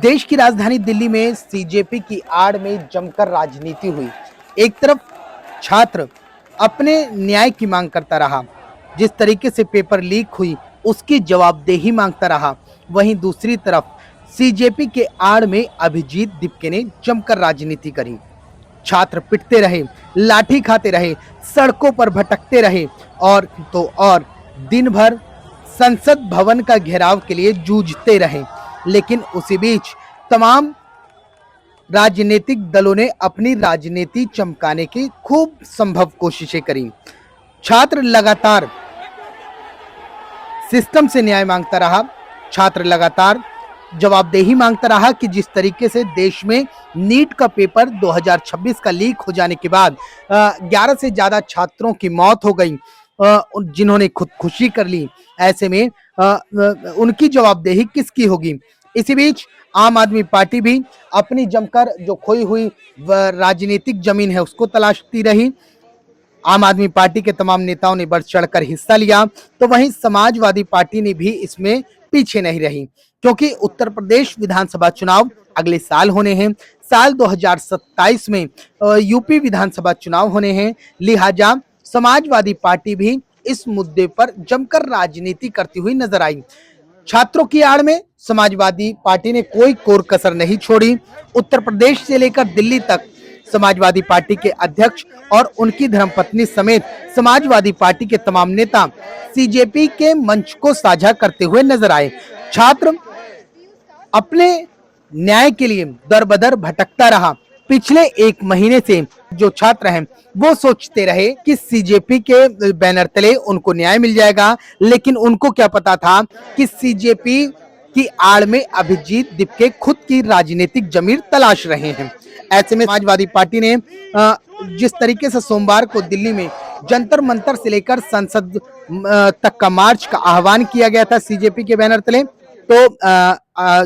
देश की राजधानी दिल्ली में सीजेपी की आड़ में जमकर राजनीति हुई। एक तरफ छात्र अपने न्याय की मांग करता रहा, जिस तरीके से पेपर लीक हुई उसकी जवाबदेही मांगता रहा। वहीं दूसरी तरफ सीजेपी के आड़ में अभिजीत दिपके ने जमकर राजनीति करी। छात्र पिटते रहे, लाठी खाते रहे, सड़कों पर भटकते रहे और दिन भर संसद भवन का घेराव के लिए जूझते रहे। लेकिन उसी बीच तमाम राजनीतिक दलों ने अपनी राजनीति चमकाने की खूब संभव कोशिशें करी। छात्र लगातार सिस्टम से न्याय मांगता रहा, छात्र लगातार जवाबदेही मांगता रहा कि जिस तरीके से देश में नीट का पेपर 2026 का लीक हो जाने के बाद 11 से ज्यादा छात्रों की मौत हो गई, जिन्होंने खुदकुशी कर ली। ऐसे में उनकी जवाबदेही किसकी होगी? इसी बीच आम आदमी पार्टी भी अपनी जमकर जो खोई हुई राजनीतिक जमीन है उसको तलाशती रही। आम आदमी पार्टी के तमाम नेताओं ने बढ़ चढ़कर हिस्सा लिया, तो वहीं समाजवादी पार्टी ने भी इसमें पीछे नहीं रही, क्योंकि उत्तर प्रदेश विधानसभा चुनाव अगले साल होने हैं। साल 2027 में यूपी विधानसभा चुनाव होने हैं। लिहाजा समाजवादी पार्टी भी इस मुद्दे पर जमकर राजनीति करती हुई नजर आई। छात्रों की आड़ में समाजवादी पार्टी ने कोई कोर कसर नहीं छोड़ी। उत्तर प्रदेश से लेकर दिल्ली तक समाजवादी पार्टी के अध्यक्ष और उनकी धर्मपत्नी समेत समाजवादी पार्टी के तमाम नेता सीजेपी के मंच को साझा करते हुए नजर आए। छात्र अपने न्याय के लिए दर बदर भटकता रहा। पिछले एक महीने से जो छात्र हैं वो सोचते रहे कि सीजेपी के बैनर तले उनको न्याय मिल जाएगा, लेकिन उनको क्या पता था कि सीजेपी की आड़ में अभिजीत दिपके खुद की राजनीतिक जमीर तलाश रहे हैं। ऐसे में समाजवादी पार्टी ने जिस तरीके से सोमवार को दिल्ली में जंतर मंतर से लेकर संसद तक का मार्च का आह्वान किया गया था सीजेपी के बैनर तले, तो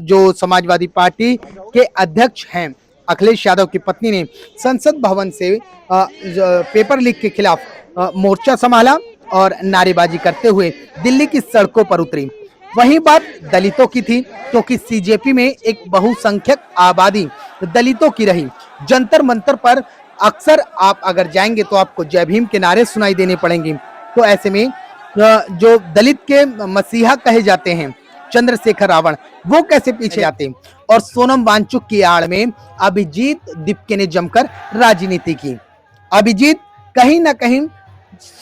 जो समाजवादी पार्टी के अध्यक्ष हैं अखिलेश यादव की पत्नी ने संसद भवन से पेपर लीक के खिलाफ मोर्चा संभाला और नारेबाजी करते हुए दिल्ली की सड़कों पर उतरी। वही बात दलितों की थी, क्योंकि सीजेपी में एक बहुसंख्यक आबादी दलितों की रही। जंतर मंतर पर अक्सर आप अगर जाएंगे तो आपको जय भीम के नारे सुनाई देने पड़ेंगे। तो ऐसे में जो दलित के मसीहा कहे जाते हैं चंद्रशेखर रावण, वो कैसे पीछे आते? और सोनम वांगचुक की आड़ में अभिजीत दिपके ने जमकर राजनीति की। अभिजीत कहीं ना कहीं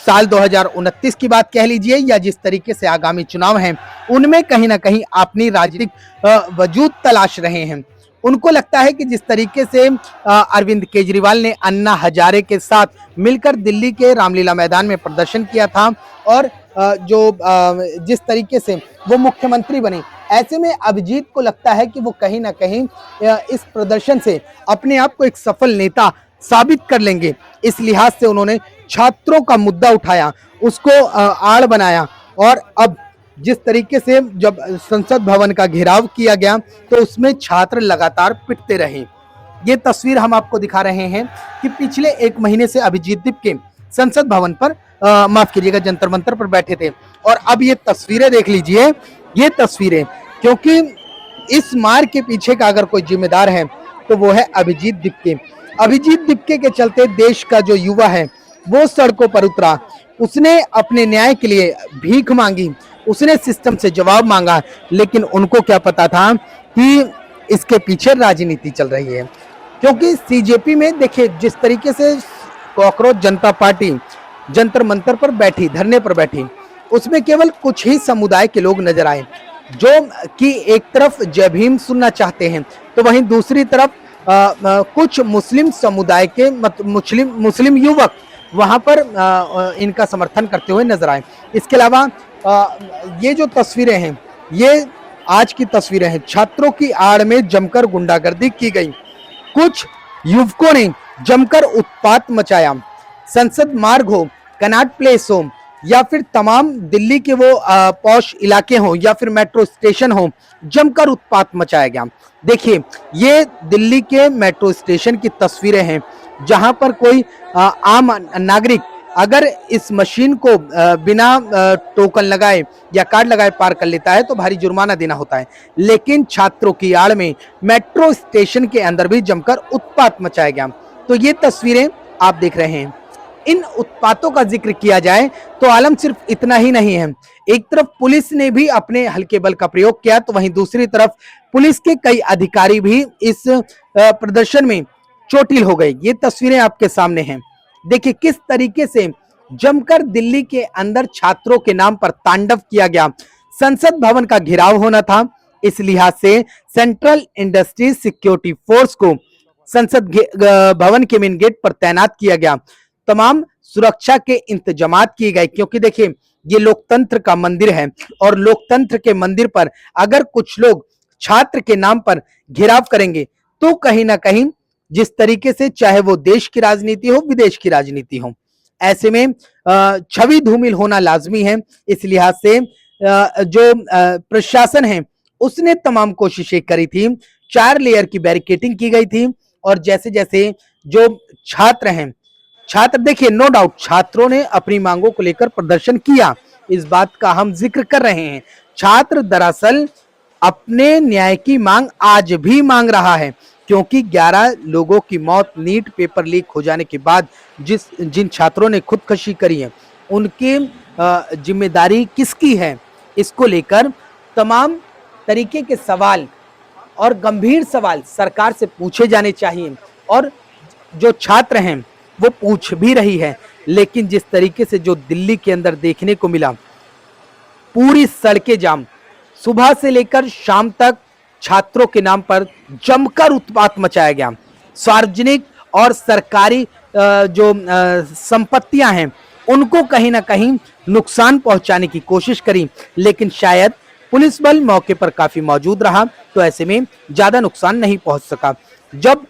साल 2029 की बात कह लीजिए या जिस तरीके से आगामी चुनाव हैं उनमें कहीं ना कहीं अपनी राजनीतिक वजूद तलाश रहे हैं। उनको लगता है कि जिस तरीके से अरविंद केजरीवाल ने अन्ना हजारे के साथ मिलकर दिल्ली के रामलीला मैदान में प्रदर्शन किया था और जिस तरीके से वो मुख्यमंत्री बने, ऐसे में अभिजीत को लगता है कि वो कहीं ना कहीं इस प्रदर्शन से अपने आप को एक सफल नेता साबित कर लेंगे। इस लिहाज से उन्होंने छात्रों का मुद्दा उठाया, उसको आड़ बनाया और अब जिस तरीके से जब संसद भवन का घेराव किया गया तो उसमें छात्र लगातार पिटते रहे। ये तस्वीर हम आपको दिखा रहे हैं कि पिछले एक महीने से अभिजीत दिपके संसद भवन पर माफ कीजिएगा जंतर मंतर पर बैठे थे, और अब ये तस्वीरें देख लीजिए। ये तस्वीरें, क्योंकि इस मार के पीछे का अगर कोई जिम्मेदार है तो वो है अभिजीत दिपके। अभिजीत दिपके के चलते देश का जो युवा है वो सड़कों पर उतरा। उसने अपने न्याय के लिए भीख मांगी, उसने सिस्टम से जवाब मांगा, लेकिन उनको क्या पता था कि इसके पीछे राजनीति चल रही है। क्योंकि सीजेपी में देखिए जिस तरीके से कॉकरोच जनता पार्टी जंतर मंतर पर बैठी, धरने पर बैठी, उसमें केवल कुछ ही समुदाय के लोग नजर आए जो कि एक तरफ जय भीम सुनना चाहते हैं, तो वहीं दूसरी तरफ कुछ मुस्लिम समुदाय के मुस्लिम युवक वहां पर इनका समर्थन करते हुए नजर आए। इसके अलावा ये जो तस्वीरें हैं ये आज की तस्वीरें हैं। छात्रों की आड़ में जमकर गुंडागर्दी की गई, कुछ युवकों ने जमकर उत्पात मचाया। संसद मार्ग हो, कनॉट प्लेस हो या फिर तमाम दिल्ली के वो पॉश इलाके हो या फिर मेट्रो स्टेशन हो, जमकर उत्पात मचाया गया। देखिए ये दिल्ली के मेट्रो स्टेशन की तस्वीरें हैं जहां पर कोई आम नागरिक अगर इस मशीन को बिना टोकन लगाए या कार्ड लगाए पार कर लेता है तो भारी जुर्माना देना होता है। लेकिन छात्रों की आड़ में मेट्रो स्टेशन के अंदर भी जमकर उत्पात मचाया गया। तो ये तस्वीरें आप देख रहे हैं। इन उत्पातों का जिक्र किया जाए तो आलम सिर्फ इतना ही नहीं है। एक तरफ पुलिस ने भी अपने हल्के बल का प्रयोग किया तो वहीं दूसरी तरफ पुलिस के कई अधिकारी भी इस प्रदर्शन में चोटिल हो गए। ये तस्वीरें आपके सामने हैं। देखिए किस तरीके से जमकर दिल्ली के अंदर छात्रों के नाम पर तांडव किया गया। संसद भवन का घेराव होना था, इस लिहाज से सेंट्रल इंडस्ट्रीज सिक्योरिटी फोर्स को संसद भवन के मेन गेट पर तैनात किया गया। तमाम सुरक्षा के इंतजामात किए गए, क्योंकि देखिए ये लोकतंत्र का मंदिर है और लोकतंत्र के मंदिर पर अगर कुछ लोग छात्र के नाम पर घेराव करेंगे तो कहीं ना कहीं जिस तरीके से चाहे वो देश की राजनीति हो विदेश की राजनीति हो, ऐसे में छवि धूमिल होना लाजमी है। इस लिहाज से जो प्रशासन है उसने तमाम कोशिशें करी थी, 4 लेयर की बैरिकेडिंग की गई थी और जैसे जैसे जो छात्र देखिए नो डाउट छात्रों ने अपनी मांगों को लेकर प्रदर्शन किया, इस बात का हम जिक्र कर रहे हैं। छात्र दरअसल अपने न्याय की मांग आज भी मांग रहा है, क्योंकि 11 लोगों की मौत नीट पेपर लीक हो जाने के बाद जिन छात्रों ने खुदकुशी करी है उनकी जिम्मेदारी किसकी है, इसको लेकर तमाम तरीके के सवाल और गंभीर सवाल सरकार से पूछे जाने चाहिए और जो छात्र हैं वो पूछ भी रही है। लेकिन जिस तरीके से जो दिल्ली के अंदर देखने को मिला, पूरी सड़कें जाम, सुबह से लेकर शाम तक छात्रों के नाम पर जमकर उत्पात मचाया गया। सार्वजनिक और सरकारी जो संपत्तियां हैं उनको कहीं ना कहीं नुकसान पहुंचाने की कोशिश करी, लेकिन शायद पुलिस बल मौके पर काफी मौजूद रहा तो ऐसे में ज्यादा नुकसान नहीं पहुंच सका। जब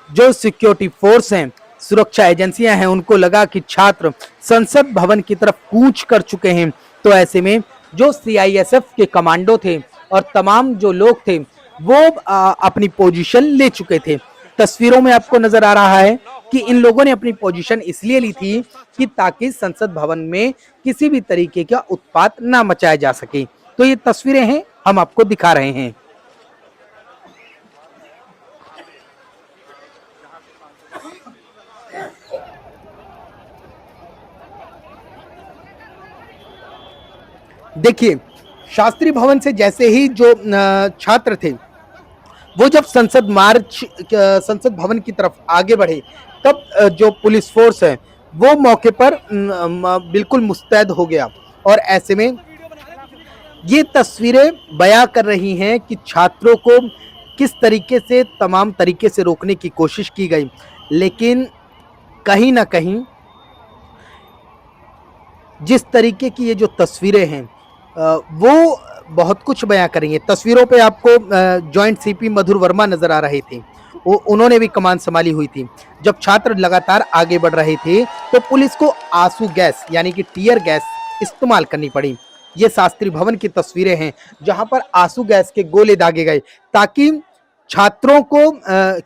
जो सिक्योरिटी फोर्स हैं, सुरक्षा एजेंसियां हैं, उनको लगा कि छात्र संसद भवन की तरफ कूच कर चुके हैं तो ऐसे में जो सीआईएसएफ के कमांडो थे और तमाम जो लोग थे वो अपनी पोजीशन ले चुके थे। तस्वीरों में आपको नजर आ रहा है कि इन लोगों ने अपनी पोजीशन इसलिए ली थी कि ताकि संसद भवन में किसी भी तरीके का उत्पात ना मचाया जा सके। तो ये तस्वीरें हैं, हम आपको दिखा रहे हैं। देखिए शास्त्री भवन से जैसे ही जो छात्र थे वो जब संसद भवन की तरफ आगे बढ़े तब जो पुलिस फोर्स है वो मौके पर बिल्कुल मुस्तैद हो गया और ऐसे में ये तस्वीरें बयां कर रही हैं कि छात्रों को किस तरीके से तमाम तरीके से रोकने की कोशिश की गई, लेकिन कहीं ना कहीं जिस तरीके की ये जो तस्वीरें हैं वो बहुत कुछ बयां कर रही हैं। तस्वीरों पे आपको जॉइंट सीपी मधुर वर्मा नजर आ रहे थे, उन्होंने भी कमान संभाली हुई थी। जब छात्र लगातार आगे बढ़ रहे थे तो पुलिस को आंसू गैस यानी कि टीयर गैस इस्तेमाल करनी पड़ी। ये शास्त्री भवन की तस्वीरें हैं जहां पर आंसू गैस के गोले दागे गए ताकि छात्रों को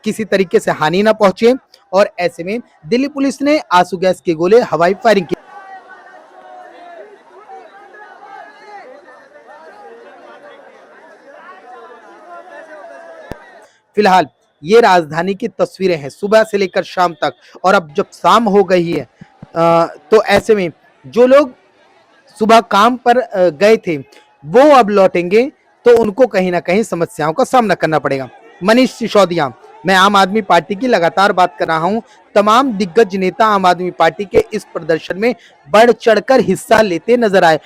किसी तरीके से हानि ना पहुंचे और ऐसे में दिल्ली पुलिस ने आंसू गैस के गोले हवाई फायरिंग की। फिलहाल ये राजधानी की तस्वीरें हैं सुबह से लेकर शाम तक, और अब जब शाम हो गई है तो ऐसे में जो लोग सुबह काम पर गए थे वो अब लौटेंगे तो उनको कहीं ना कहीं समस्याओं का सामना करना पड़ेगा। मनीष सिसोदिया, मैं आम आदमी पार्टी की लगातार बात कर रहा हूं, तमाम दिग्गज नेता आम आदमी पार्टी के इस प्रदर्शन में बढ़ चढ़कर हिस्सा लेते नजर आए।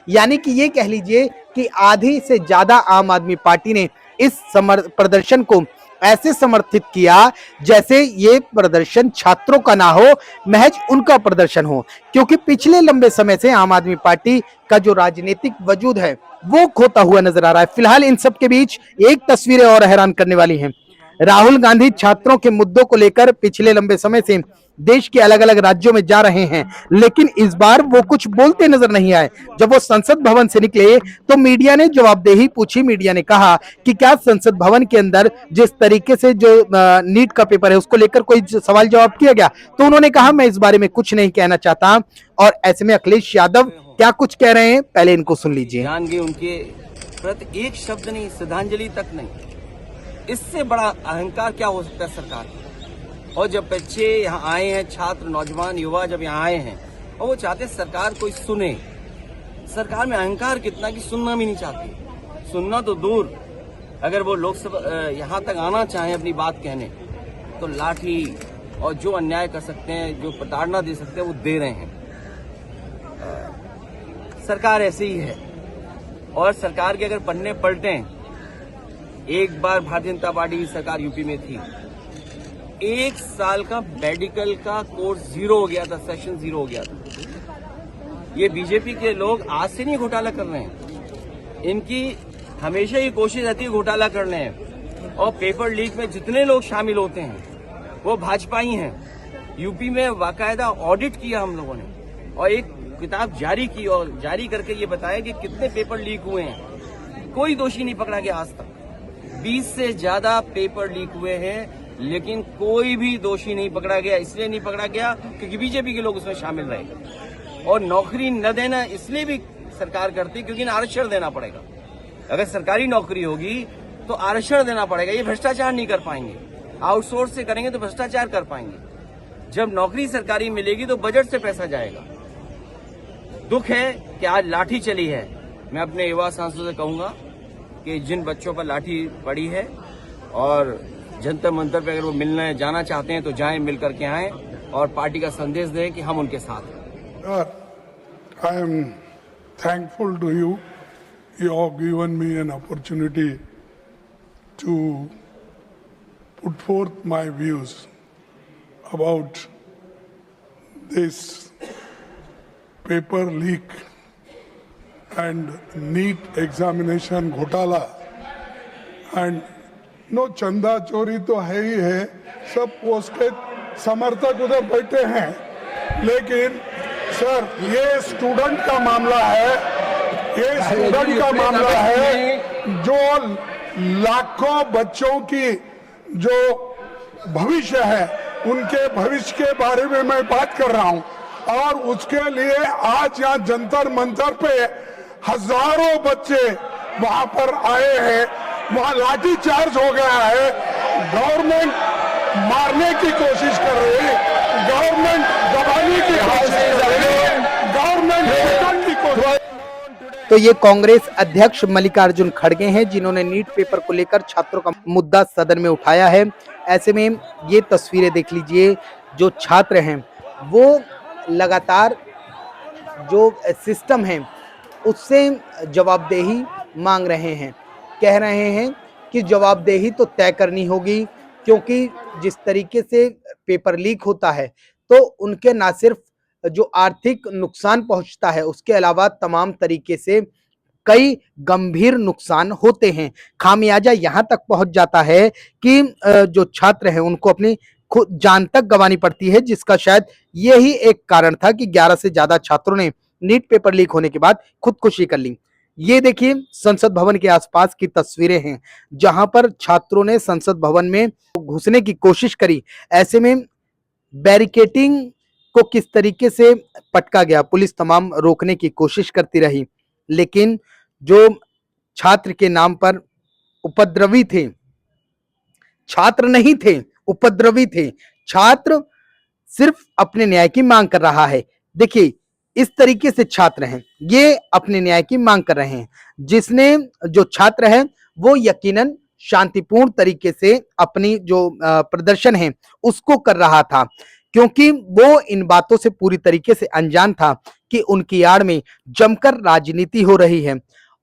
यानी कि ये कह लीजिए कि आधी से ज्यादा आम आदमी पार्टी ने इस प्रदर्शन को ऐसे समर्थित किया जैसे ये प्रदर्शन छात्रों का ना हो, महज उनका प्रदर्शन हो, क्योंकि पिछले लंबे समय से आम आदमी पार्टी का जो राजनीतिक वजूद है वो खोता हुआ नजर आ रहा है। फिलहाल इन सब के बीच एक तस्वीरें और हैरान करने वाली हैं। राहुल गांधी छात्रों के मुद्दों को लेकर पिछले लंबे समय से देश के अलग अलग राज्यों में जा रहे हैं, लेकिन इस बार वो कुछ बोलते नजर नहीं आए। जब वो संसद भवन से निकले तो मीडिया ने जवाबदेही पूछी। मीडिया ने कहा कि क्या संसद भवन के अंदर जिस तरीके से जो नीट का पेपर है उसको लेकर कोई सवाल जवाब किया गया, तो उन्होंने कहा मैं इस बारे में कुछ नहीं कहना चाहता। और ऐसे में अखिलेश यादव क्या कुछ कह रहे हैं, पहले इनको सुन लीजिए। जान गए उनके प्रति एक शब्द नहीं, श्रद्धांजलि तक नहीं। इससे बड़ा अहंकार क्या हो सकता है सरकार का? और जब बच्चे यहाँ आए हैं, छात्र, नौजवान, युवा जब यहाँ आए हैं और वो चाहते हैं सरकार कोई सुने, सरकार में अहंकार कितना कि सुनना भी नहीं चाहती। सुनना तो दूर, अगर वो लोकसभा यहाँ तक आना चाहें अपनी बात कहने, तो लाठी और जो अन्याय कर सकते हैं, जो प्रताड़ना दे सकते हैं, वो दे रहे हैं। सरकार ऐसे ही है। और सरकार के अगर पन्ने पलटें, एक बार भारतीय जनता पार्टी की सरकार यूपी में थी, 1 साल का मेडिकल का कोर्स जीरो हो गया था, सेशन जीरो हो गया था। ये बीजेपी के लोग आज से नहीं घोटाला कर रहे हैं, इनकी हमेशा ही कोशिश रहती है घोटाला करने हैं। और पेपर लीक में जितने लोग शामिल होते हैं वो भाजपा ही हैं। यूपी में बाकायदा ऑडिट किया हम लोगों ने और एक किताब जारी की और जारी करके ये बताया कि कितने पेपर लीक हुए हैं। कोई दोषी नहीं पकड़ा गया आज तक। 20 से ज्यादा पेपर लीक हुए हैं, लेकिन कोई भी दोषी नहीं पकड़ा गया। इसलिए नहीं पकड़ा गया क्योंकि बीजेपी के लोग उसमें शामिल रहे। और नौकरी न देना इसलिए भी सरकार करती क्योंकि आरक्षण देना पड़ेगा। अगर सरकारी नौकरी होगी तो आरक्षण देना पड़ेगा। ये भ्रष्टाचार नहीं कर पाएंगे। आउटसोर्स से करेंगे तो भ्रष्टाचार कर पाएंगे। जब नौकरी सरकारी मिलेगी तो बजट से पैसा जाएगा। दुख है कि आज लाठी चली है। मैं अपने युवा सांसदों से कहूंगा कि जिन बच्चों पर लाठी पड़ी है और जंतर मंतर पे अगर वो मिलने जाना चाहते हैं तो जाएं, मिल करके आएं और पार्टी का संदेश दें कि हम उनके साथ हैं। I am thankful to you. You have given me an opportunity to put forth my views about this paper leak and NEET examination घोटाला। and no चंदा चोरी तो है ही है, सब उसके समर्थक उधर बैठे हैं, लेकिन सर ये स्टूडेंट का मामला है। ये स्टूडेंट का मामला है जो लाखों बच्चों की जो भविष्य है, उनके भविष्य के बारे में मैं बात कर रहा हूं। और उसके लिए आज यहाँ जंतर मंतर पे हजारों बच्चे वहां पर आए हैं, वहां लाठी चार्ज हो गया है। गवर्नमेंट मारने की कोशिश कर रही है, गवर्नमेंट दबाने की कोशिश कर रही है, गवर्नमेंट लूटने की कोशिश। तो ये कांग्रेस अध्यक्ष मल्लिकार्जुन खड़गे हैं जिन्होंने नीट पेपर को लेकर छात्रों का मुद्दा सदन में उठाया है। ऐसे में ये तस्वीरें देख लीजिए, जो छात्र हैं वो लगातार जो सिस्टम है उससे जवाबदेही मांग रहे हैं। कह रहे हैं कि जवाबदेही तो तय करनी होगी, क्योंकि जिस तरीके से पेपर लीक होता है तो उनके ना सिर्फ जो आर्थिक नुकसान पहुंचता है, उसके अलावा तमाम तरीके से कई गंभीर नुकसान होते हैं। खामियाजा यहां तक पहुंच जाता है कि जो छात्र हैं उनको अपनी खुद जान तक गंवानी पड़ती है, जिसका शायद यही एक कारण था कि 11 से ज्यादा छात्रों ने नीट पेपर लीक होने के बाद खुदकुशी कर ली। ये देखिए संसद भवन के आसपास की तस्वीरें हैं, जहां पर छात्रों ने संसद भवन में घुसने की कोशिश करी। ऐसे में बैरिकेटिंग को किस तरीके से पटका गया, पुलिस तमाम रोकने की कोशिश करती रही, लेकिन जो छात्र के नाम पर उपद्रवी थे, छात्र नहीं थे, उपद्रवी थे। छात्र सिर्फ अपने न्याय की मांग कर रहा है। देखिए इस तरीके से छात्र हैं, ये अपने न्याय की मांग कर रहे हैं। जिसने जो छात्र है वो यकीनन शांतिपूर्ण तरीके से अपनी जो प्रदर्शन है उसको कर रहा था, क्योंकि वो इन बातों से पूरी तरीके से अनजान था कि उनकी आड़ में जमकर राजनीति हो रही है।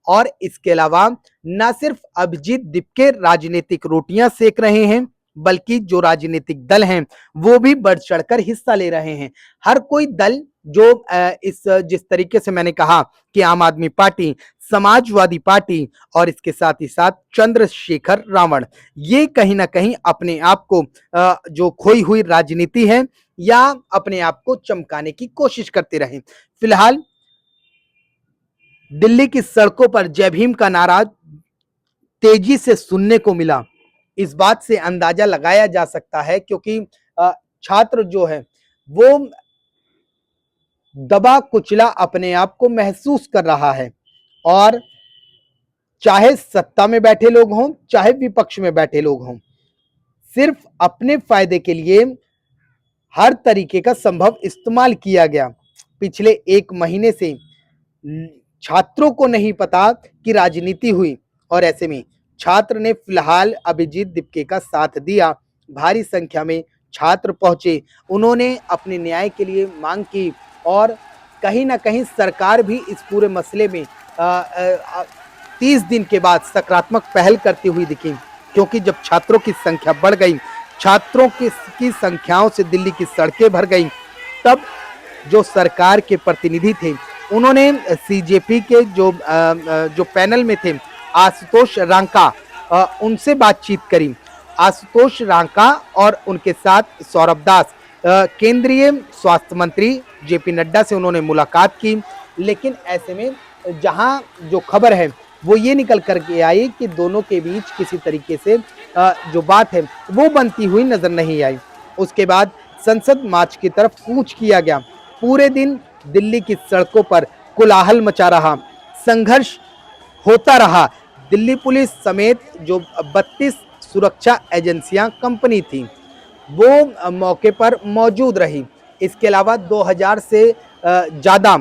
और इसके अलावा न सिर्फ अभिजीत दीपके राजनीतिक रोटियां सेक रहे हैं, बल्कि जो राजनीतिक दल हैं वो भी बढ़ चढ़कर हिस्सा ले रहे हैं। हर कोई दल जो इस जिस तरीके से मैंने कहा कि आम आदमी पार्टी, समाजवादी पार्टी और इसके साथ ही साथ चंद्रशेखर रावण, ये कहीं ना कहीं अपने आप को जो खोई हुई राजनीति है या अपने आप को चमकाने की कोशिश करते रहे। फिलहाल दिल्ली की सड़कों पर जय भीम का नारा तेजी से सुनने को मिला। इस बात से अंदाजा लगाया जा सकता है क्योंकि छात्र जो है वो दबा कुचला अपने आप को महसूस कर रहा है और चाहे सत्ता में बैठे लोग हों, चाहे विपक्ष में बैठे लोग हों, सिर्फ अपने फायदे के लिए हर तरीके का संभव इस्तेमाल किया गया। पिछले 1 महीने से छात्रों को नहीं पता कि राजनीति हुई और ऐसे में छात्र ने फिलहाल अभिजीत दीपके का साथ दिया। भारी संख्या में छात्र पहुंचे, उन्होंने अपने न्याय के लिए मांग की और कहीं ना कहीं सरकार भी इस पूरे मसले में 30 दिन के बाद सकारात्मक पहल करती हुई दिखी, क्योंकि जब छात्रों की संख्या बढ़ गई, छात्रों की संख्याओं से दिल्ली की सड़कें भर गई, तब जो सरकार के प्रतिनिधि थे उन्होंने सीजेपी के जो पैनल में थे आशुतोष रांका, उनसे बातचीत करी। आशुतोष रांका और उनके साथ सौरभ दास, केंद्रीय स्वास्थ्य मंत्री जेपी नड्डा से उन्होंने मुलाकात की। लेकिन ऐसे में जहां जो खबर है वो ये निकल करके आई कि दोनों के बीच किसी तरीके से जो बात है वो बनती हुई नजर नहीं आई। उसके बाद संसद मार्च की तरफ कूच किया गया। पूरे दिन दिल्ली की सड़कों पर कोलाहल मचा रहा, संघर्ष होता रहा। दिल्ली पुलिस समेत जो 32 सुरक्षा एजेंसियां कंपनी थी वो मौके पर मौजूद रही। इसके अलावा 2000 से ज़्यादा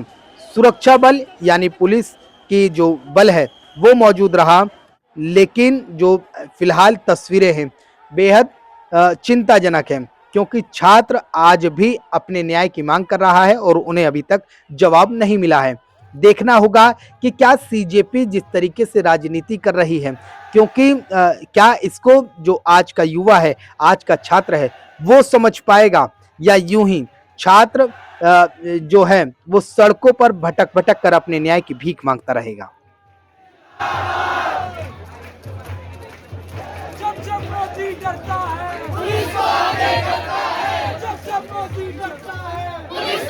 सुरक्षा बल यानी पुलिस की जो बल है वो मौजूद रहा। लेकिन जो फिलहाल तस्वीरें हैं बेहद चिंताजनक हैं, क्योंकि छात्र आज भी अपने न्याय की मांग कर रहा है और उन्हें अभी तक जवाब नहीं मिला है। देखना होगा कि क्या सीजेपी जिस तरीके से राजनीति कर रही है, क्योंकि क्या इसको जो आज का युवा है, आज का छात्र है, वो समझ पाएगा या यूं ही छात्र जो है वो सड़कों पर भटक भटक कर अपने न्याय की भीख मांगता रहेगा। जब मोदी डरता है पुलिस को आगे करता है, जब मोदी डरता है पुलिस